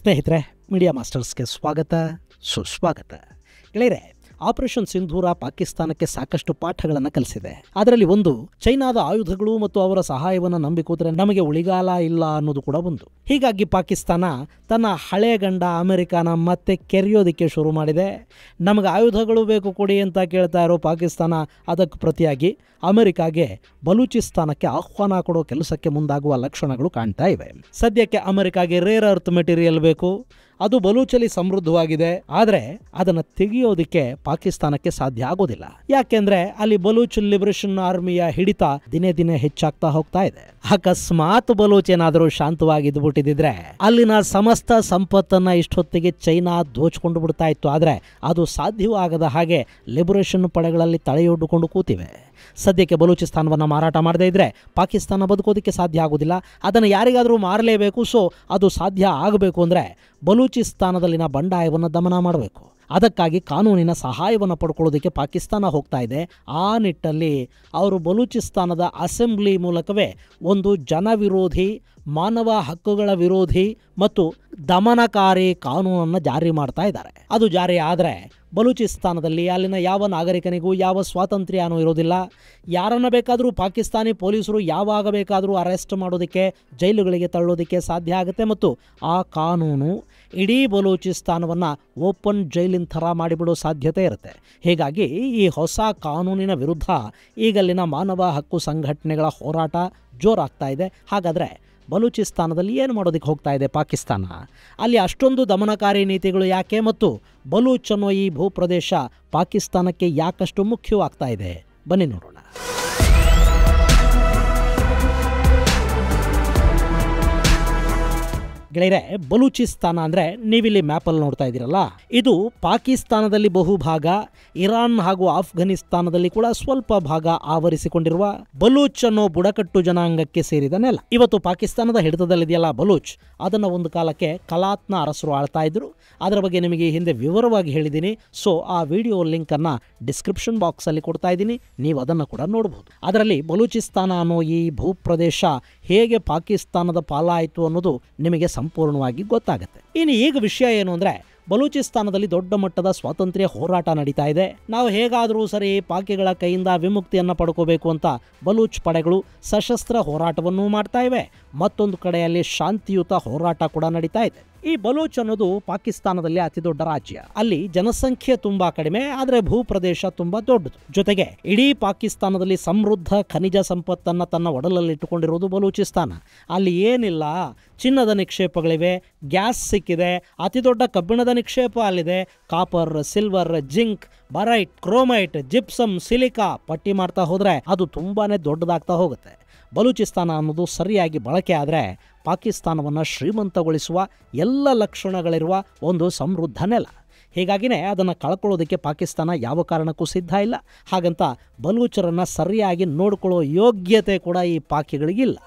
ಸ್ನೇಹಿತರೆ, ಮೀಡಿಯಾ ಮಾಸ್ಟರ್ಸ್ಗೆ ಸ್ವಾಗತ ಸುಸ್ವಾಗತ. ಗೆಳೆಯರೆ, ಆಪರೇಷನ್ ಸಿಂಧೂರ ಪಾಕಿಸ್ತಾನಕ್ಕೆ ಸಾಕಷ್ಟು ಪಾಠಗಳನ್ನು ಕಲಿಸಿದೆ. ಅದರಲ್ಲಿ ಒಂದು, ಚೈನಾದ ಆಯುಧಗಳು ಮತ್ತು ಅವರ ಸಹಾಯವನ್ನು ನಂಬಿಕೋದ್ರೆ ನಮಗೆ ಉಳಿಗಾಲ ಇಲ್ಲ ಅನ್ನೋದು ಕೂಡ ಒಂದು. ಹೀಗಾಗಿ ಪಾಕಿಸ್ತಾನ ತನ್ನ ಹಳೆಯ ಗಂಡ ಅಮೆರಿಕಾನ ಮತ್ತೆ ಕೆರೆಯೋದಕ್ಕೆ ಶುರು ಮಾಡಿದೆ. ನಮಗೆ ಆಯುಧಗಳು ಬೇಕು ಕೊಡಿ ಅಂತ ಕೇಳ್ತಾ ಇರೋ ಪಾಕಿಸ್ತಾನ ಅದಕ್ಕೆ ಪ್ರತಿಯಾಗಿ ಅಮೆರಿಕಾಗೆ ಬಲೂಚಿಸ್ತಾನಕ್ಕೆ ಆಹ್ವಾನ ಕೊಡೋ ಕೆಲಸಕ್ಕೆ ಮುಂದಾಗುವ ಲಕ್ಷಣಗಳು ಕಾಣ್ತಾ ಇವೆ. ಸದ್ಯಕ್ಕೆ ಅಮೆರಿಕಾಗೆ ರೇರ್ ಅರ್ತ್ ಮೆಟೀರಿಯಲ್ ಬೇಕು. ಅದು ಬಲೂಚಲ್ಲಿ ಸಮೃದ್ಧವಾಗಿದೆ. ಆದರೆ ಅದನ್ನು ತೆಗೆಯೋದಕ್ಕೆ ಪಾಕಿಸ್ತಾನಕ್ಕೆ ಸಾಧ್ಯ ಆಗೋದಿಲ್ಲ. ಯಾಕೆಂದ್ರೆ ಅಲ್ಲಿ ಬಲೂಚ್ ಲಿಬರೇಷನ್ ಆರ್ಮಿಯ ಹಿಡಿತ ದಿನೇ ದಿನೇ ಹೆಚ್ಚಾಗ್ತಾ ಹೋಗ್ತಾ ಇದೆ. ಅಕಸ್ಮಾತ್ ಬಲೂಚ್ ಏನಾದರೂ ಶಾಂತವಾಗಿದ್ದುಬಿಟ್ಟಿದ್ರೆ ಅಲ್ಲಿನ ಸಮಸ್ತ ಸಂಪತ್ತನ್ನ ಇಷ್ಟೊತ್ತಿಗೆ ಚೈನಾ ದೋಚ್ಕೊಂಡು ಬಿಡ್ತಾ ಇತ್ತು. ಆದರೆ ಅದು ಸಾಧ್ಯವಾಗದ ಹಾಗೆ ಲಿಬರೇಷನ್ ಪಡೆಗಳಲ್ಲಿ ತಡೆಯೊಡ್ಡುಕೊಂಡು ಕೂತಿವೆ. ಸದ್ಯಕ್ಕೆ ಬಲೂಚಿಸ್ತಾನವನ್ನು ಮಾರಾಟ ಮಾಡದೇ ಇದ್ರೆ ಪಾಕಿಸ್ತಾನ ಬದುಕೋದಕ್ಕೆ ಸಾಧ್ಯ ಆಗೋದಿಲ್ಲ. ಅದನ್ನು ಯಾರಿಗಾದರೂ ಮಾರಲೇಬೇಕು. ಸೊ ಅದು ಸಾಧ್ಯ ಆಗಬೇಕು ಅಂದರೆ ಬಲೂಚಿಸ್ತಾನದಲ್ಲಿನ ಬಂಡಾಯವನ್ನು ದಮನ ಮಾಡಬೇಕು. ಅದಕ್ಕಾಗಿ ಕಾನೂನಿನ ಸಹಾಯವನ್ನು ಪಡ್ಕೊಳ್ಳೋದಕ್ಕೆ ಪಾಕಿಸ್ತಾನ ಹೋಗ್ತಾ ಇದೆ. ಆ ನಿಟ್ಟಲ್ಲಿ ಅವರು ಬಲೂಚಿಸ್ತಾನದ ಅಸೆಂಬ್ಲಿ ಮೂಲಕವೇ ಒಂದು ಜನವಿರೋಧಿ, ಮಾನವ ಹಕ್ಕುಗಳ ವಿರೋಧಿ ಮತ್ತು ದಮನಕಾರಿ ಕಾನೂನನ್ನು ಜಾರಿ ಮಾಡ್ತಾ ಇದ್ದಾರೆ. ಅದು ಜಾರಿ ಆದರೆ ಬಲೂಚಿಸ್ತಾನದಲ್ಲಿ ಅಲ್ಲಿನ ಯಾವ ನಾಗರಿಕನಿಗೂ ಯಾವ ಸ್ವಾತಂತ್ರ್ಯನೂ ಇರೋದಿಲ್ಲ. ಯಾರನ್ನ ಬೇಕಾದರೂ ಪಾಕಿಸ್ತಾನಿ ಪೊಲೀಸರು ಯಾವಾಗ ಬೇಕಾದರೂ ಅರೆಸ್ಟ್ ಮಾಡೋದಕ್ಕೆ, ಜೈಲುಗಳಿಗೆ ತಳ್ಳೋದಕ್ಕೆ ಸಾಧ್ಯ ಆಗುತ್ತೆ. ಮತ್ತು ಆ ಕಾನೂನು ಇಡೀ ಬಲೂಚಿಸ್ತಾನವನ್ನು ಓಪನ್ ಜೈಲಿನ ಥರ ಮಾಡಿಬಿಡೋ ಸಾಧ್ಯತೆ ಇರುತ್ತೆ. ಹೀಗಾಗಿ ಈ ಹೊಸ ಕಾನೂನಿನ ವಿರುದ್ಧ ಈಗಲ್ಲಿನ ಮಾನವ ಹಕ್ಕು ಸಂಘಟನೆಗಳ ಹೋರಾಟ ಜೋರಾಗ್ತಾ ಇದೆ. ಹಾಗಾದರೆ ಬಲೂಚಿಸ್ತಾನದಲ್ಲಿ ಏನು ಮಾಡೋದಕ್ಕೆ ಹೋಗ್ತಾ ಇದೆ ಪಾಕಿಸ್ತಾನ? ಅಲ್ಲಿ ಅಷ್ಟೊಂದು ದಮನಕಾರಿ ನೀತಿಗಳು ಯಾಕೆ? ಮತ್ತು ಬಲೂಚ್ ಅನ್ನೋ ಈ ಭೂಪ್ರದೇಶ ಪಾಕಿಸ್ತಾನಕ್ಕೆ ಯಾಕಷ್ಟು ಮುಖ್ಯವಾಗ್ತಾ ಇದೆ? ಬನ್ನಿ ನೋಡೋಣ. ಗೆಳೆಯರೆ, ಬಲೂಚಿಸ್ತಾನ ಅಂದರೆ ನೀವಿಲ್ಲಿ ಮ್ಯಾಪಲ್ಲಿ ನೋಡ್ತಾ ಇದ್ದೀರಲ್ಲ, ಇದು ಪಾಕಿಸ್ತಾನದಲ್ಲಿ ಬಹುಭಾಗ, ಇರಾನ್ ಹಾಗೂ ಆಫ್ಘನಿಸ್ತಾನದಲ್ಲಿ ಕೂಡ ಸ್ವಲ್ಪ ಭಾಗ ಆವರಿಸಿಕೊಂಡಿರುವ ಬಲೂಚ್ ಅನ್ನೋ ಬುಡಕಟ್ಟು ಜನಾಂಗಕ್ಕೆ ಸೇರಿದ ನೆಲ. ಇವತ್ತು ಪಾಕಿಸ್ತಾನದ ಹಿಡಿತದಲ್ಲಿದೆಯಲ್ಲ ಬಲೂಚ್, ಅದನ್ನು ಒಂದು ಕಾಲಕ್ಕೆ ಕಲಾತ್ನ ಅರಸರು ಆಳ್ತಾ ಇದ್ರು. ಅದರ ಬಗ್ಗೆ ನಿಮಗೆ ಹಿಂದೆ ವಿವರವಾಗಿ ಹೇಳಿದ್ದೀನಿ. ಸೊ ಆ ವಿಡಿಯೋ ಲಿಂಕನ್ನು ಡಿಸ್ಕ್ರಿಪ್ಷನ್ ಬಾಕ್ಸಲ್ಲಿ ಕೊಡ್ತಾ ಇದ್ದೀನಿ, ನೀವು ಅದನ್ನು ಕೂಡ ನೋಡಬಹುದು. ಅದರಲ್ಲಿ ಬಲೂಚಿಸ್ತಾನ ಅನ್ನೋ ಈ ಭೂಪ್ರದೇಶ ಹೇಗೆ ಪಾಕಿಸ್ತಾನದ ಪಾಲಾಯಿತು ಅನ್ನೋದು ನಿಮಗೆ ಸಂಪೂರ್ಣವಾಗಿ ಗೊತ್ತಾಗುತ್ತೆ. ಇನ್ನು ಈಗ ವಿಷಯ ಏನು ಅಂದರೆ, ಬಲೂಚಿಸ್ತಾನದಲ್ಲಿ ದೊಡ್ಡ ಮಟ್ಟದ ಸ್ವಾತಂತ್ರ್ಯ ಹೋರಾಟ ನಡೀತಾ ಇದೆ. ನಾವು ಹೇಗಾದರೂ ಸರಿ ಪಾಕಿಗಳ ಕೈಯಿಂದ ವಿಮುಕ್ತಿಯನ್ನು ಪಡ್ಕೋಬೇಕು ಅಂತ ಬಲೂಚ್ ಪಡೆಗಳು ಸಶಸ್ತ್ರ ಹೋರಾಟವನ್ನು ಮಾಡ್ತಾ ಇವೆ. ಮತ್ತೊಂದು ಕಡೆಯಲ್ಲಿ ಶಾಂತಿಯುತ ಹೋರಾಟ ಕೂಡ ನಡೀತಾ ಇದೆ. ಈ ಬಲೂಚ್ ಅನ್ನೋದು ಪಾಕಿಸ್ತಾನದಲ್ಲಿ ಅತಿ ದೊಡ್ಡ ರಾಜ್ಯ. ಅಲ್ಲಿ ಜನಸಂಖ್ಯೆ ತುಂಬಾ ಕಡಿಮೆ, ಆದರೆ ಭೂಪ್ರದೇಶ ತುಂಬಾ ದೊಡ್ಡದು. ಜೊತೆಗೆ ಇಡೀ ಪಾಕಿಸ್ತಾನದಲ್ಲಿ ಸಮೃದ್ಧ ಖನಿಜ ಸಂಪತ್ತನ್ನು ತನ್ನ ಒಡಲಲ್ಲಿಟ್ಟುಕೊಂಡಿರುವುದು ಬಲೂಚಿಸ್ತಾನ. ಅಲ್ಲಿ ಏನಿಲ್ಲ, ಚಿನ್ನದ ನಿಕ್ಷೇಪಗಳಿವೆ, ಗ್ಯಾಸ್ ಸಿಕ್ಕಿದೆ, ಅತಿ ದೊಡ್ಡ ಕಬ್ಬಿಣದ ನಿಕ್ಷೇಪ ಅಲ್ಲಿದೆ. Copper, silver, zinc, barite, chromite, gypsum, silica, ಪಟ್ಟಿ ಮಾಡ್ತಾ ಹೋದ್ರೆ ಅದು ತುಂಬಾನೇ ದೊಡ್ಡದಾಗ್ತಾ ಹೋಗುತ್ತೆ. ಬಲೂಚಿಸ್ತಾನ ಅನ್ನೋದು ಸರಿಯಾಗಿ ಬಳಕೆ ಆದರೆ ಪಾಕಿಸ್ತಾನವನ್ನು ಶ್ರೀಮಂತಗೊಳಿಸುವ ಎಲ್ಲ ಲಕ್ಷಣಗಳಿರುವ ಒಂದು ಸಮೃದ್ಧ ನೆಲ. ಹೀಗಾಗಿನೇ ಅದನ್ನು ಕಳ್ಕೊಳ್ಳೋದಕ್ಕೆ ಪಾಕಿಸ್ತಾನ ಯಾವ ಕಾರಣಕ್ಕೂ ಸಿದ್ಧ ಇಲ್ಲ. ಹಾಗಂತ ಬಲೂಚರನ್ನು ಸರಿಯಾಗಿ ನೋಡ್ಕೊಳ್ಳೋ ಯೋಗ್ಯತೆ ಕೂಡ ಈ ಪಾಕಿಗಳಿಗಿಲ್ಲ.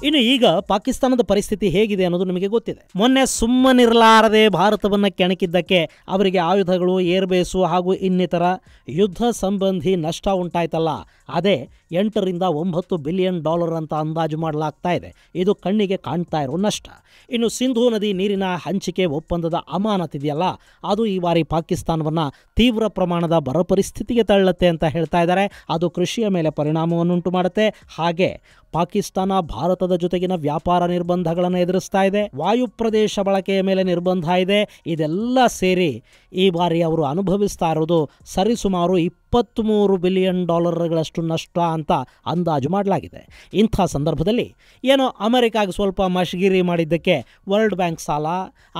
ಇನ್ನು ಈಗ ಪಾಕಿಸ್ತಾನದ ಪರಿಸ್ಥಿತಿ ಹೇಗಿದೆ ಅನ್ನೋದು ನಿಮಗೆ ಗೊತ್ತಿದೆ. ಮೊನ್ನೆ ಸುಮ್ಮನಿರಲಾರದೆ ಭಾರತವನ್ನು ಕೆಣಕಿದ್ದಕ್ಕೆ ಅವರಿಗೆ ಆಯುಧಗಳು, ಏರ್ಬೇಸು ಹಾಗೂ ಇನ್ನಿತರ ಯುದ್ಧ ಸಂಬಂಧಿ ನಷ್ಟ ಉಂಟಾಯ್ತಲ್ಲ, ಅದೇ $8 ರಿಂದ $9 ಬಿಲಿಯನ್ ಅಂತ ಅಂದಾಜು ಮಾಡಲಾಗ್ತಾ ಇದೆ. ಇದು ಕಣ್ಣಿಗೆ ಕಾಣ್ತಾ ಇರೋ ನಷ್ಟ. ಇನ್ನು ಸಿಂಧೂ ನದಿ ನೀರಿನ ಹಂಚಿಕೆ ಒಪ್ಪಂದದ ಅಮಾನತಿದೆಯಲ್ಲ, ಅದು ಈ ಬಾರಿ ಪಾಕಿಸ್ತಾನವನ್ನು ತೀವ್ರ ಪ್ರಮಾಣದ ಬರ ಪರಿಸ್ಥಿತಿಗೆ ತಳ್ಳುತ್ತೆ ಅಂತ ಹೇಳ್ತಾ ಇದ್ದಾರೆ. ಅದು ಕೃಷಿಯ ಮೇಲೆ ಪರಿಣಾಮವನ್ನುಂಟು ಮಾಡುತ್ತೆ. ಹಾಗೆ ಪಾಕಿಸ್ತಾನ ಭಾರತದ ಜೊತೆಗಿನ ವ್ಯಾಪಾರ ನಿರ್ಬಂಧಗಳನ್ನು ಎದುರಿಸ್ತಾ ಇದೆ. ವಾಯು ಪ್ರದೇಶ ಬಳಕೆಯ ಮೇಲೆ ನಿರ್ಬಂಧ ಇದೆ. ಇದೆಲ್ಲ ಸೇರಿ ಈ ಬಾರಿ ಅವರು ಅನುಭವಿಸ್ತಾ ಇರೋದು ಸರಿಸುಮಾರು $23 ಬಿಲಿಯನ್ ನಷ್ಟ ಅಂತ ಅಂದಾಜು ಮಾಡಲಾಗಿದೆ. ಇಂಥ ಸಂದರ್ಭದಲ್ಲಿ ಏನೋ ಅಮೆರಿಕಾಗೆ ಸ್ವಲ್ಪ ಮಶ್ಗಿರಿ ಮಾಡಿದ್ದಕ್ಕೆ ವರ್ಲ್ಡ್ ಬ್ಯಾಂಕ್ ಸಾಲ,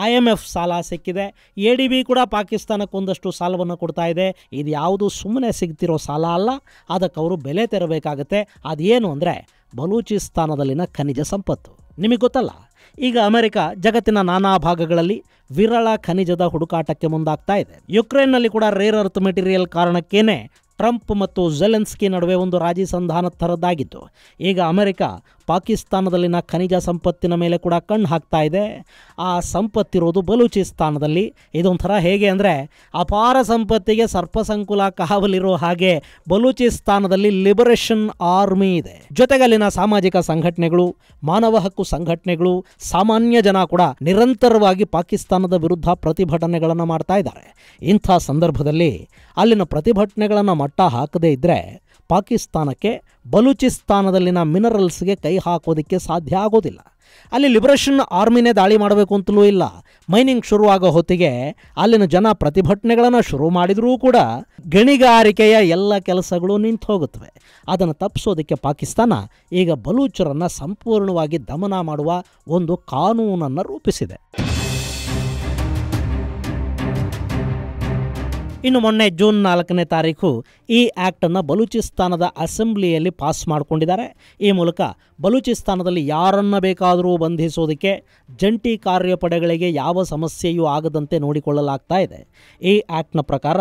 IMF ಸಾಲ ಸಿಕ್ಕಿದೆ. ADB ಕೂಡ ಪಾಕಿಸ್ತಾನಕ್ಕೆ ಒಂದಷ್ಟು ಸಾಲವನ್ನು ಕೊಡ್ತಾ ಇದೆ. ಇದು ಯಾವುದು ಸುಮ್ಮನೆ ಸಿಗ್ತಿರೋ ಸಾಲ ಅಲ್ಲ, ಅದಕ್ಕೆ ಅವರು ಬೆಲೆ ತೆರಬೇಕಾಗತ್ತೆ. ಅದೇನು ಅಂದರೆ ಬಲೂಚಿಸ್ತಾನದಲ್ಲಿನ ಖನಿಜ ಸಂಪತ್ತು. ನಿಮಗೆ ಗೊತ್ತಲ್ಲ, ಈಗ ಅಮೆರಿಕ ಜಗತ್ತಿನ ನಾನಾ ಭಾಗಗಳಲ್ಲಿ ವಿರಳ ಖನಿಜದ ಹುಡುಕಾಟಕ್ಕೆ ಮುಂದಾಗ್ತಾ ಇದೆ. ಯುಕ್ರೇನ್ನಲ್ಲಿ ಕೂಡ ರೇರ್ ಅರ್ತ್ ಮೆಟೀರಿಯಲ್ ಕಾರಣಕ್ಕೇನೆ ಟ್ರಂಪ್ ಮತ್ತು ಝೆಲೆನ್ಸ್ಕಿ ನಡುವೆ ಒಂದು ರಾಜಿ ಸಂಧಾನದ ಥರದ್ದಾಗಿತ್ತು. ಈಗ ಅಮೆರಿಕ ಪಾಕಿಸ್ತಾನದಲ್ಲಿನ ಖನಿಜ ಸಂಪತ್ತಿನ ಮೇಲೆ ಕೂಡ ಕಣ್ಣು ಹಾಕ್ತಾ ಇದೆ. ಆ ಸಂಪತ್ತಿರೋದು ಬಲೂಚಿಸ್ತಾನದಲ್ಲಿ. ಇದೊಂಥರ ಹೇಗೆ ಅಂದರೆ ಅಪಾರ ಸಂಪತ್ತಿಗೆ ಸರ್ಪಸಂಕುಲ ಕಾವಲಿರೋ ಹಾಗೆ ಬಲೂಚಿಸ್ತಾನದಲ್ಲಿ ಲಿಬರೇಷನ್ ಆರ್ಮಿ ಇದೆ. ಜೊತೆಗೆ ಅಲ್ಲಿನ ಸಾಮಾಜಿಕ ಸಂಘಟನೆಗಳು, ಮಾನವ ಹಕ್ಕು ಸಂಘಟನೆಗಳು, ಸಾಮಾನ್ಯ ಜನ ಕೂಡ ನಿರಂತರವಾಗಿ ಪಾಕಿಸ್ತಾನದ ವಿರುದ್ಧ ಪ್ರತಿಭಟನೆಗಳನ್ನು ಮಾಡ್ತಾ ಇದ್ದಾರೆ. ಇಂಥ ಸಂದರ್ಭದಲ್ಲಿ ಅಲ್ಲಿನ ಪ್ರತಿಭಟನೆಗಳನ್ನು ಮಟ್ಟ ಹಾಕದೇ ಇದ್ದರೆ ಪಾಕಿಸ್ತಾನಕ್ಕೆ ಬಲೂಚಿಸ್ತಾನದಲ್ಲಿನ ಮಿನರಲ್ಸ್ಗೆ ಕೈ ಹಾಕೋದಕ್ಕೆ ಸಾಧ್ಯ ಆಗೋದಿಲ್ಲ. ಅಲ್ಲಿ ಲಿಬರೇಷನ್ ಆರ್ಮಿನೇ ದಾಳಿ ಮಾಡಬೇಕು ಅಂತಲೂ ಇಲ್ಲ. ಮೈನಿಂಗ್ ಶುರುವಾಗೋ ಹೊತ್ತಿಗೆ ಅಲ್ಲಿನ ಜನ ಪ್ರತಿಭಟನೆಗಳನ್ನು ಶುರು ಮಾಡಿದರೂ ಕೂಡ ಗಣಿಗಾರಿಕೆಯ ಎಲ್ಲ ಕೆಲಸಗಳು ನಿಂತು ಹೋಗುತ್ತವೆ. ಅದನ್ನು ತಪ್ಪಿಸೋದಕ್ಕೆ ಪಾಕಿಸ್ತಾನ ಈಗ ಬಲೂಚರನ್ನು ಸಂಪೂರ್ಣವಾಗಿ ದಮನ ಮಾಡುವ ಒಂದು ಕಾನೂನನ್ನು ರೂಪಿಸಿದೆ. ಇನ್ನು ಮೊನ್ನೆ ಜೂನ್ 4ನೇ ತಾರೀಕು ಈ ಆ್ಯಕ್ಟನ್ನು ಬಲೂಚಿಸ್ತಾನದ ಅಸೆಂಬ್ಲಿಯಲ್ಲಿ ಪಾಸ್ ಮಾಡಿಕೊಂಡಿದ್ದಾರೆ. ಈ ಮೂಲಕ ಬಲೂಚಿಸ್ತಾನದಲ್ಲಿ ಯಾರನ್ನ ಬೇಕಾದರೂ ಬಂಧಿಸೋದಕ್ಕೆ ಜಂಟಿ ಕಾರ್ಯಪಡೆಗಳಿಗೆ ಯಾವ ಸಮಸ್ಯೆಯೂ ಆಗದಂತೆ ನೋಡಿಕೊಳ್ಳಲಾಗ್ತಾ ಇದೆ. ಈ ಆ್ಯಕ್ಟ್ನ ಪ್ರಕಾರ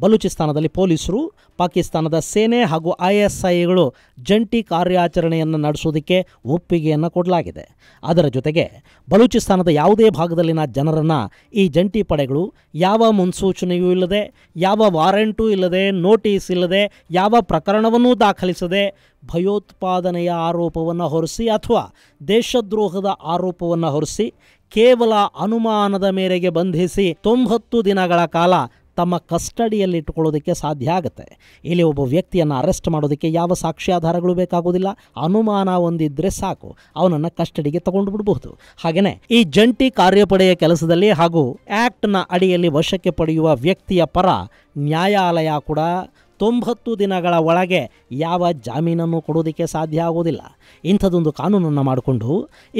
ಬಲೂಚಿಸ್ತಾನದಲ್ಲಿ ಪೊಲೀಸರು, ಪಾಕಿಸ್ತಾನದ ಸೇನೆ ಹಾಗೂ ISIಗಳು ಜಂಟಿ ಕಾರ್ಯಾಚರಣೆಯನ್ನು ನಡೆಸೋದಕ್ಕೆ ಒಪ್ಪಿಗೆಯನ್ನು ಕೊಡಲಾಗಿದೆ. ಅದರ ಜೊತೆಗೆ ಬಲೂಚಿಸ್ತಾನದ ಯಾವುದೇ ಭಾಗದಲ್ಲಿನ ಜನರನ್ನು ಈ ಜಂಟಿ ಪಡೆಗಳು ಯಾವ ಮುನ್ಸೂಚನೆಯೂ ಇಲ್ಲದೆ, ಯಾವ ವಾರೆಂಟೂ ಇಲ್ಲದೆ, ನೋಟಿಸ್ ಇಲ್ಲದೆ, ಯಾವ ಪ್ರಕರಣವನ್ನೂ ದಾಖಲಿಸದೆ ಭಯೋತ್ಪಾದನೆಯ ಆರೋಪವನ್ನು ಹೊರಿಸಿ ಅಥವಾ ದೇಶದ್ರೋಹದ ಆರೋಪವನ್ನು ಹೊರಿಸಿ ಕೇವಲ ಅನುಮಾನದ ಮೇರೆಗೆ ಬಂಧಿಸಿ 90 ದಿನಗಳ ಕಾಲ ತಮ್ಮ ಕಸ್ಟಡಿಯಲ್ಲಿ ಇಟ್ಟುಕೊಳ್ಳೋದಕ್ಕೆ ಸಾಧ್ಯ ಆಗುತ್ತೆ. ಇಲ್ಲಿ ಒಬ್ಬ ವ್ಯಕ್ತಿಯನ್ನು ಅರೆಸ್ಟ್ ಮಾಡೋದಕ್ಕೆ ಯಾವ ಸಾಕ್ಷ್ಯಾಧಾರಗಳು ಬೇಕಾಗೋದಿಲ್ಲ. ಅನುಮಾನ ಒಂದಿದ್ದರೆ ಸಾಕು, ಅವನನ್ನು ಕಸ್ಟಡಿಗೆ ತಗೊಂಡು ಬಿಡಬಹುದು. ಹಾಗೆಯೇ ಈ ಜಂಟಿ ಕಾರ್ಯಪಡೆಯ ಕೆಲಸದಲ್ಲಿ ಹಾಗೂ ಆ್ಯಕ್ಟ್ನ ಅಡಿಯಲ್ಲಿ ವಶಕ್ಕೆ ಪಡೆಯುವ ವ್ಯಕ್ತಿಯ ಪರ ನ್ಯಾಯಾಲಯ ಕೂಡ 90 ದಿನಗಳ ಒಳಗೆ ಯಾವ ಜಾಮೀನನ್ನು ಕೊಡೋದಕ್ಕೆ ಸಾಧ್ಯ ಆಗೋದಿಲ್ಲ. ಇಂಥದ್ದೊಂದು ಕಾನೂನನ್ನು ಮಾಡಿಕೊಂಡು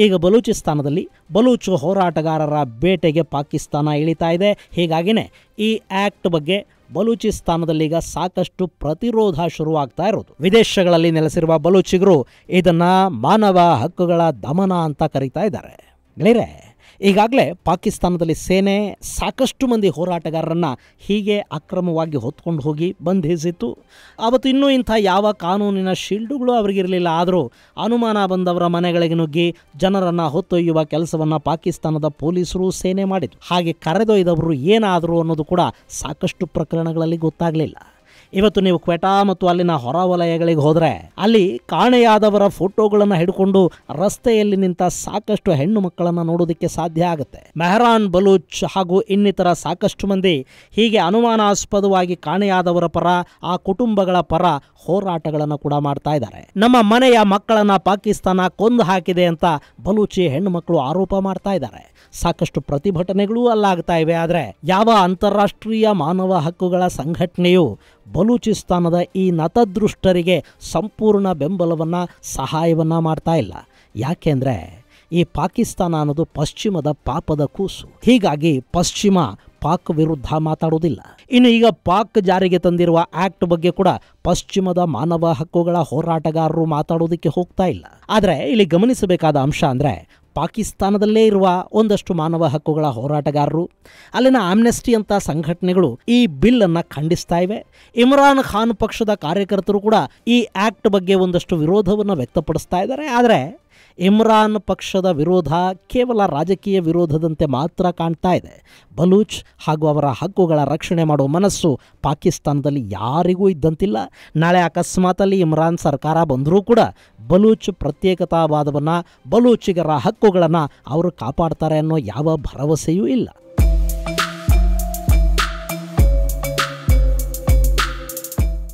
ಈಗ ಬಲೂಚಿಸ್ತಾನದಲ್ಲಿ ಬಲೂಚ್ ಹೋರಾಟಗಾರರ ಬೇಟೆಗೆ ಪಾಕಿಸ್ತಾನ ಇಳಿತಾ ಇದೆ. ಹೀಗಾಗಿಯೇ ಈ ಆ್ಯಕ್ಟ್ ಬಗ್ಗೆ ಬಲೂಚಿಸ್ತಾನದಲ್ಲೀಗ ಸಾಕಷ್ಟು ಪ್ರತಿರೋಧ ಶುರುವಾಗ್ತಾ ಇರೋದು. ವಿದೇಶಗಳಲ್ಲಿ ನೆಲೆಸಿರುವ ಬಲೂಚಿಗರು ಇದನ್ನು ಮಾನವ ಹಕ್ಕುಗಳ ದಮನ ಅಂತ ಕರೀತಾ ಇದ್ದಾರೆ. ಗೆಳೆಯರೇ, ಈಗಾಗಲೇ ಪಾಕಿಸ್ತಾನದಲ್ಲಿ ಸೇನೆ ಸಾಕಷ್ಟು ಮಂದಿ ಹೋರಾಟಗಾರರನ್ನು ಹೀಗೆ ಅಕ್ರಮವಾಗಿ ಹೊತ್ಕೊಂಡು ಹೋಗಿ ಬಂಧಿಸಿತ್ತು. ಆವತ್ತು ಇನ್ನೂ ಇಂಥ ಯಾವ ಕಾನೂನಿನ ಶೀಲ್ಡುಗಳು ಅವರಿಗಿರಲಿಲ್ಲ. ಆದರೂ ಅನುಮಾನ ಬಂದವರ ಮನೆಗಳಿಗೆ ನುಗ್ಗಿ ಜನರನ್ನು ಹೊತ್ತೊಯ್ಯುವ ಕೆಲಸವನ್ನು ಪಾಕಿಸ್ತಾನದ ಪೊಲೀಸರು ಸೇನೆ ಮಾಡಿದರು. ಹಾಗೆ ಕರೆದೊಯ್ದವರು ಏನಾದರೂ ಅನ್ನೋದು ಕೂಡ ಸಾಕಷ್ಟು ಪ್ರಕರಣಗಳಲ್ಲಿ ಗೊತ್ತಾಗಲಿಲ್ಲ. ಇವತ್ತು ನೀವು ಕ್ವೆಟಾ ಮತ್ತು ಅಲ್ಲಿನ ಹೊರವಲಯಗಳಿಗೆ ಹೋದರೆ ಅಲ್ಲಿ ಕಾಣೆಯಾದವರ ಫೋಟೋಗಳನ್ನು ಹಿಡ್ಕೊಂಡು ರಸ್ತೆಯಲ್ಲಿ ನಿಂತ ಸಾಕಷ್ಟು ಹೆಣ್ಣು ಮಕ್ಕಳನ್ನು ನೋಡೋದಕ್ಕೆ ಸಾಧ್ಯ ಆಗುತ್ತೆ. ಮೆಹರಾನ್ ಬಲೂಚ್ ಹಾಗೂ ಇನ್ನಿತರ ಸಾಕಷ್ಟು ಮಂದಿ ಹೀಗೆ ಅನುಮಾನಾಸ್ಪದವಾಗಿ ಕಾಣೆಯಾದವರ ಪರ, ಆ ಕುಟುಂಬಗಳ ಪರ ಹೋರಾಟಗಳನ್ನು ಕೂಡ ಮಾಡ್ತಾ ಇದ್ದಾರೆ. ನಮ್ಮ ಮನೆಯ ಮಕ್ಕಳನ್ನು ಪಾಕಿಸ್ತಾನ ಕೊಂದು ಹಾಕಿದೆ ಅಂತ ಬಲೂಚಿ ಹೆಣ್ಣು ಮಕ್ಕಳು ಆರೋಪ ಮಾಡ್ತಾ ಇದ್ದಾರೆ. ಸಾಕಷ್ಟು ಪ್ರತಿಭಟನೆಗಳು ಅಲ್ಲಾಗ್ತಾ ಇವೆ. ಆದರೆ ಯಾವ ಅಂತಾರಾಷ್ಟ್ರೀಯ ಮಾನವ ಹಕ್ಕುಗಳ ಸಂಘಟನೆಯು ಬಲೂಚಿಸ್ತಾನದ ಈ ನತದೃಷ್ಟರಿಗೆ ಸಂಪೂರ್ಣ ಬೆಂಬಲವನ್ನು, ಸಹಾಯವನ್ನು ಮಾಡ್ತಾ ಇಲ್ಲ. ಯಾಕೆಂದರೆ ಈ ಪಾಕಿಸ್ತಾನ ಅನ್ನೋದು ಪಶ್ಚಿಮದ ಪಾಪದ ಕೂಸು. ಹೀಗಾಗಿ ಪಶ್ಚಿಮ ಪಾಕ್ ವಿರುದ್ಧ ಮಾತಾಡೋದಿಲ್ಲ. ಇನ್ನು ಈಗ ಪಾಕ್ ಜಾರಿಗೆ ತಂದಿರುವ ಆ್ಯಕ್ಟ್ ಬಗ್ಗೆ ಕೂಡ ಪಶ್ಚಿಮದ ಮಾನವ ಹಕ್ಕುಗಳ ಹೋರಾಟಗಾರರು ಮಾತಾಡೋದಕ್ಕೆ ಹೋಗ್ತಾ ಇಲ್ಲ. ಆದರೆ ಇಲ್ಲಿ ಗಮನಿಸಬೇಕಾದ ಅಂಶ ಅಂದರೆ ಪಾಕಿಸ್ತಾನದಲ್ಲೇ ಇರುವ ಒಂದಷ್ಟು ಮಾನವ ಹಕ್ಕುಗಳ ಹೋರಾಟಗಾರರು, ಅಲ್ಲಿನ ಆಮ್ನೆಸ್ಟಿ ಅಂತ ಸಂಘಟನೆಗಳು ಈ ಬಿಲ್ಲನ್ನು ಖಂಡಿಸ್ತಾ ಇವೆ. ಇಮ್ರಾನ್ ಖಾನ್ ಪಕ್ಷದ ಕಾರ್ಯಕರ್ತರು ಕೂಡ ಈ ಆ್ಯಕ್ಟ್ ಬಗ್ಗೆ ಒಂದಷ್ಟು ವಿರೋಧವನ್ನು ವ್ಯಕ್ತಪಡಿಸ್ತಾ ಇದ್ದಾರೆ. ಆದರೆ ಇಮ್ರಾನ್ ಪಕ್ಷದ ವಿರೋಧ ಕೇವಲ ರಾಜಕೀಯ ವಿರೋಧದಂತೆ ಮಾತ್ರ ಕಾಣ್ತಾ ಇದೆ. ಬಲೂಚ್ ಹಾಗೂ ಅವರ ಹಕ್ಕುಗಳ ರಕ್ಷಣೆ ಮಾಡುವ ಮನಸ್ಸು ಪಾಕಿಸ್ತಾನದಲ್ಲಿ ಯಾರಿಗೂ ಇದ್ದಂತಿಲ್ಲ. ನಾಳೆ ಅಕಸ್ಮಾತಲ್ಲಿ ಇಮ್ರಾನ್ ಸರ್ಕಾರ ಬಂದರೂ ಕೂಡ ಬಲೂಚ್ ಪ್ರತ್ಯೇಕತಾವಾದವನ್ನು, ಬಲೂಚಿಗರ ಹಕ್ಕುಗಳನ್ನು ಅವರು ಕಾಪಾಡ್ತಾರೆ ಅನ್ನೋ ಯಾವ ಭರವಸೆಯೂ ಇಲ್ಲ.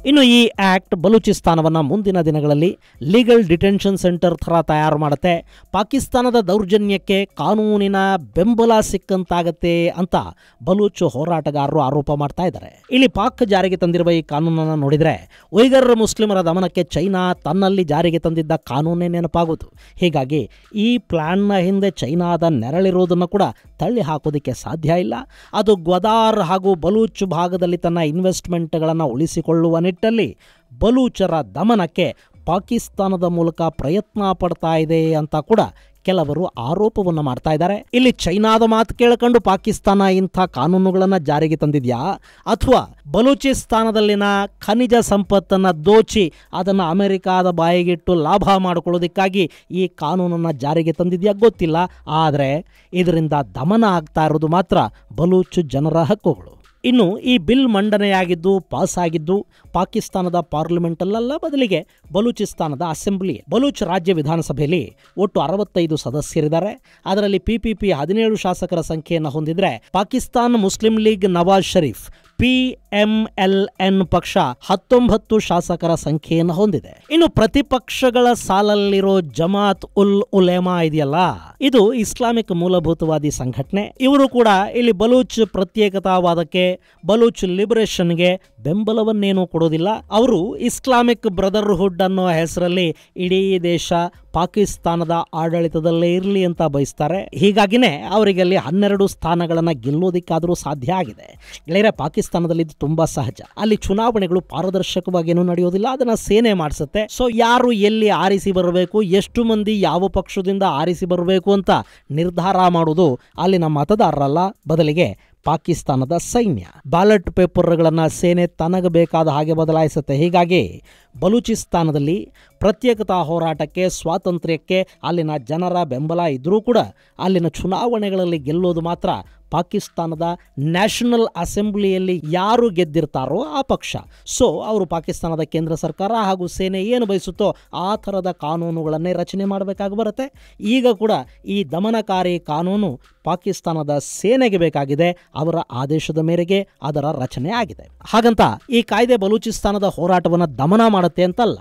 ಇನ್ನು ಈ ಆ್ಯಕ್ಟ್ ಬಲೂಚಿಸ್ತಾನವನ್ನು ಮುಂದಿನ ದಿನಗಳಲ್ಲಿ ಲೀಗಲ್ ಡಿಟೆನ್ಷನ್ ಸೆಂಟರ್ ಥರ ತಯಾರು ಮಾಡುತ್ತೆ. ಪಾಕಿಸ್ತಾನದ ದೌರ್ಜನ್ಯಕ್ಕೆ ಕಾನೂನಿನ ಬೆಂಬಲ ಸಿಕ್ಕಂತಾಗತ್ತೆ ಅಂತ ಬಲೂಚ್ ಹೋರಾಟಗಾರರು ಆರೋಪ ಮಾಡ್ತಾ ಇದ್ದಾರೆ. ಇಲ್ಲಿ ಪಾಕ್ ಜಾರಿಗೆ ತಂದಿರುವ ಈ ಕಾನೂನನ್ನು ನೋಡಿದರೆ ಉಯ್ಗರ್ ಮುಸ್ಲಿಮರ ದಮನಕ್ಕೆ ಚೈನಾ ತನ್ನಲ್ಲಿ ಜಾರಿಗೆ ತಂದಿದ್ದ ಕಾನೂನೇ ನೆನಪಾಗೋದು. ಹೀಗಾಗಿ ಈ ಪ್ಲಾನ್ನ ಹಿಂದೆ ಚೈನಾದ ನೆರಳಿರೋದನ್ನು ಕೂಡ ತಳ್ಳಿ ಹಾಕೋದಕ್ಕೆ ಸಾಧ್ಯ ಇಲ್ಲ. ಅದು ಗ್ವದಾರ್ ಹಾಗೂ ಬಲೂಚ್ ಭಾಗದಲ್ಲಿ ತನ್ನ ಇನ್ವೆಸ್ಟ್ಮೆಂಟ್ಗಳನ್ನು ಉಳಿಸಿಕೊಳ್ಳುವ ನಿಟ್ಟಲ್ಲಿ ಬಲೂಚರ ದಮನಕ್ಕೆ ಪಾಕಿಸ್ತಾನದ ಮೂಲಕ ಪ್ರಯತ್ನ ಪಡ್ತಾ ಇದೆ ಅಂತ ಕೂಡ ಕೆಲವರು ಆರೋಪವನ್ನು ಮಾಡ್ತಾ ಇದ್ದಾರೆ. ಇಲ್ಲಿ ಚೈನಾದ ಮಾತು ಕೇಳ್ಕೊಂಡು ಪಾಕಿಸ್ತಾನ ಇಂಥ ಕಾನೂನುಗಳನ್ನು ಜಾರಿಗೆ ತಂದಿದ್ಯಾ, ಅಥವಾ ಬಲೂಚಿಸ್ತಾನದಲ್ಲಿನ ಖನಿಜ ಸಂಪತ್ತನ್ನು ದೋಚಿ ಅದನ್ನು ಅಮೆರಿಕಾದ ಬಾಯಿಗಿಟ್ಟು ಲಾಭ ಮಾಡಿಕೊಳ್ಳೋದಕ್ಕಾಗಿ ಈ ಕಾನೂನನ್ನು ಜಾರಿಗೆ ತಂದಿದ್ಯಾ ಗೊತ್ತಿಲ್ಲ. ಆದರೆ ಇದರಿಂದ ದಮನ ಆಗ್ತಾ ಇರೋದು ಮಾತ್ರ ಬಲೂಚ್ ಜನರ ಹಕ್ಕುಗಳು. ಇನ್ನು ಈ ಬಿಲ್ ಮಂಡನೆಯಾಗಿದ್ದು ಪಾಸ್ ಆಗಿದ್ದು ಪಾಕಿಸ್ತಾನದ ಪಾರ್ಲಿಮೆಂಟಲ್ಲ, ಬದಲಿಗೆ ಬಲೂಚಿಸ್ತಾನದ ಅಸೆಂಬ್ಲಿ. ಬಲೂಚ್ ರಾಜ್ಯ ವಿಧಾನಸಭೆಯಲ್ಲಿ ಒಟ್ಟು 65 ಸದಸ್ಯರಿದ್ದಾರೆ. ಅದರಲ್ಲಿ PPP 17 ಶಾಸಕರ ಸಂಖ್ಯೆಯನ್ನು ಹೊಂದಿದ್ರೆ, ಪಾಕಿಸ್ತಾನ್ ಮುಸ್ಲಿಂ ಲೀಗ್ ನವಾಜ್ ಶರೀಫ್ PMLN ಪಕ್ಷ 19 ಶಾಸಕರ ಸಂಖ್ಯೆಯನ್ನು ಹೊಂದಿದೆ. ಇನ್ನು ಪ್ರತಿಪಕ್ಷಗಳ ಸಾಲಲ್ಲಿರೋ ಜಮಾತ್ ಉಲ್ ಉಲೇಮಾ ಇದೆಯಲ್ಲ, ಇದು ಇಸ್ಲಾಮಿಕ್ ಮೂಲಭೂತವಾದಿ ಸಂಘಟನೆ. ಇವರು ಕೂಡ ಇಲ್ಲಿ ಬಲೂಚ್ ಪ್ರತ್ಯೇಕತಾವಾದಕ್ಕೆ, ಬಲೂಚ್ ಲಿಬರೇಷನ್ಗೆ ಬೆಂಬಲವನ್ನೇನೂ ಕೊಡೋದಿಲ್ಲ. ಅವರು ಇಸ್ಲಾಮಿಕ್ ಬ್ರದರ್ಹುಡ್ ಅನ್ನೋ ಹೆಸರಲ್ಲಿ ಇಡೀ ದೇಶ ಪಾಕಿಸ್ತಾನದ ಆಡಳಿತದಲ್ಲೇ ಇರಲಿ ಅಂತ ಬಯಸ್ತಾರೆ. ಹೀಗಾಗಿನೇ ಅವರಿಗೆ ಅಲ್ಲಿ 12 ಸ್ಥಾನಗಳನ್ನು ಗೆಲ್ಲೋದಿಕ್ಕಾದರೂ ಸಾಧ್ಯ ಆಗಿದೆ. ಗೆಳೆಯರೆ, ಪಾಕಿಸ್ತಾನದಲ್ಲಿ ಇದು ತುಂಬಾ ಸಹಜ. ಅಲ್ಲಿ ಚುನಾವಣೆಗಳು ಪಾರದರ್ಶಕವಾಗೇನೂ ನಡೆಯೋದಿಲ್ಲ, ಅದನ್ನ ಸೇನೆ ಮಾಡಿಸುತ್ತೆ. ಸೊ ಯಾರು ಎಲ್ಲಿ ಆರಿಸಿ ಬರಬೇಕು, ಎಷ್ಟು ಮಂದಿ ಯಾವ ಪಕ್ಷದಿಂದ ಆರಿಸಿ ಬರಬೇಕು ಅಂತ ನಿರ್ಧಾರ ಮಾಡೋದು ಅಲ್ಲಿನ ಮತದಾರರಲ್ಲ, ಬದಲಿಗೆ ಪಾಕಿಸ್ತಾನದ ಸೈನ್ಯ. ಬ್ಯಾಲೆಟ್ ಪೇಪರ್ಗಳನ್ನು ಸೇನೆ ತನಗೆ ಬೇಕಾದ ಹಾಗೆ ಬದಲಾಯಿಸುತ್ತೆ. ಹೀಗಾಗಿ ಬಲೂಚಿಸ್ತಾನದಲ್ಲಿ ಪ್ರತ್ಯೇಕತಾ ಹೋರಾಟಕ್ಕೆ, ಸ್ವಾತಂತ್ರ್ಯಕ್ಕೆ ಅಲ್ಲಿನ ಜನರ ಬೆಂಬಲ ಇದ್ದರೂ ಕೂಡ ಅಲ್ಲಿನ ಚುನಾವಣೆಗಳಲ್ಲಿ ಗೆಲ್ಲೋದು ಮಾತ್ರ ಪಾಕಿಸ್ತಾನದ ನ್ಯಾಷನಲ್ ಅಸೆಂಬ್ಲಿಯಲ್ಲಿ ಯಾರು ಗೆದ್ದಿರ್ತಾರೋ ಆ ಪಕ್ಷ. ಸೊ ಅವರು ಪಾಕಿಸ್ತಾನದ ಕೇಂದ್ರ ಸರ್ಕಾರ ಹಾಗೂ ಸೇನೆ ಏನು ಬಯಸುತ್ತೋ ಆ ಥರದ ಕಾನೂನುಗಳನ್ನೇ ರಚನೆ ಮಾಡಬೇಕಾಗಿ ಬರುತ್ತೆ. ಈಗ ಕೂಡ ಈ ದಮನಕಾರಿ ಕಾನೂನು ಪಾಕಿಸ್ತಾನದ ಸೇನೆಗೆ ಬೇಕಾಗಿದೆ. ಅವರ ಆದೇಶದ ಮೇರೆಗೆ ಅದರ ರಚನೆ ಆಗಿದೆ. ಹಾಗಂತ ಈ ಕಾಯ್ದೆ ಬಲೂಚಿಸ್ತಾನದ ಹೋರಾಟವನ್ನು ದಮನ ಮಾಡುತ್ತೆ ಅಂತಲ್ಲ.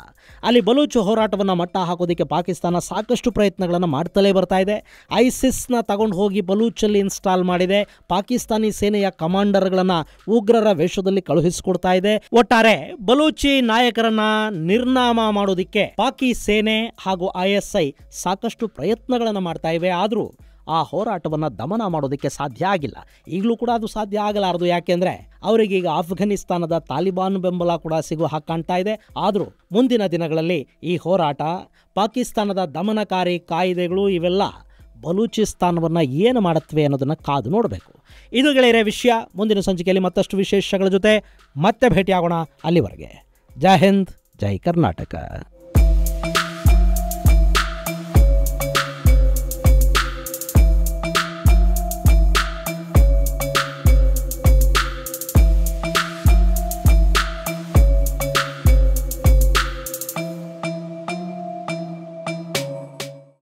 ಅಲ್ಲಿ ಬಲೂಚ್ ಹೋರಾಟವನ್ನು ಮಟ್ಟ ಹಾಕೋದಕ್ಕೆ ಪಾಕಿಸ್ತಾನ ಸಾಕಷ್ಟು ಪ್ರಯತ್ನಗಳನ್ನು ಮಾಡ್ತಲೇ ಬರ್ತಾ ಇದೆ. ಐಸಿಸ್ನ ತಗೊಂಡು ಹೋಗಿ ಬಲೂಚಲ್ಲಿ ಇನ್ಸ್ಟಾಲ್ ಮಾಡಿದೆ. ಪಾಕಿಸ್ತಾನಿ ಸೇನೆಯ ಕಮಾಂಡರ್ಗಳನ್ನು ಉಗ್ರರ ವೇಷದಲ್ಲಿ ಕಳುಹಿಸಿಕೊಡ್ತಾ ಇದೆ. ಒಟ್ಟಾರೆ ಬಲೂಚಿ ನಾಯಕರನ್ನ ನಿರ್ನಾಮ ಮಾಡೋದಿಕ್ಕೆ ಪಾಕಿ ಸೇನೆ ಹಾಗೂ ISI ಸಾಕಷ್ಟು ಪ್ರಯತ್ನಗಳನ್ನು ಮಾಡ್ತಾ ಇವೆ. ಆದರೂ ಆ ಹೋರಾಟವನ್ನು ದಮನ ಮಾಡೋದಕ್ಕೆ ಸಾಧ್ಯ ಆಗಿಲ್ಲ. ಈಗಲೂ ಕೂಡ ಅದು ಸಾಧ್ಯ ಆಗಲಾರದು. ಯಾಕೆಂದರೆ ಅವರಿಗೀಗ ಆಫ್ಘನಿಸ್ತಾನದ ತಾಲಿಬಾನ್ ಬೆಂಬಲ ಕೂಡ ಸಿಗೋ ಹಾಗೆ ಕಾಣ್ತಾ ಇದೆ. ಆದರೂ ಮುಂದಿನ ದಿನಗಳಲ್ಲಿ ಈ ಹೋರಾಟ, ಪಾಕಿಸ್ತಾನದ ದಮನಕಾರಿ ಕಾಯ್ದೆಗಳು ಇವೆಲ್ಲ ಬಲೂಚಿಸ್ತಾನವನ್ನು ಏನು ಮಾಡುತ್ತವೆ ಅನ್ನೋದನ್ನು ಕಾದು ನೋಡಬೇಕು. ಇದು ಗೆಳೆಯರ ವಿಷಯ. ಮುಂದಿನ ಸಂಚಿಕೆಯಲ್ಲಿ ಮತ್ತಷ್ಟು ವಿಶೇಷಗಳ ಜೊತೆ ಮತ್ತೆ ಭೇಟಿಯಾಗೋಣ. ಅಲ್ಲಿವರೆಗೆ ಜೈ ಹಿಂದ್, ಜೈ ಕರ್ನಾಟಕ.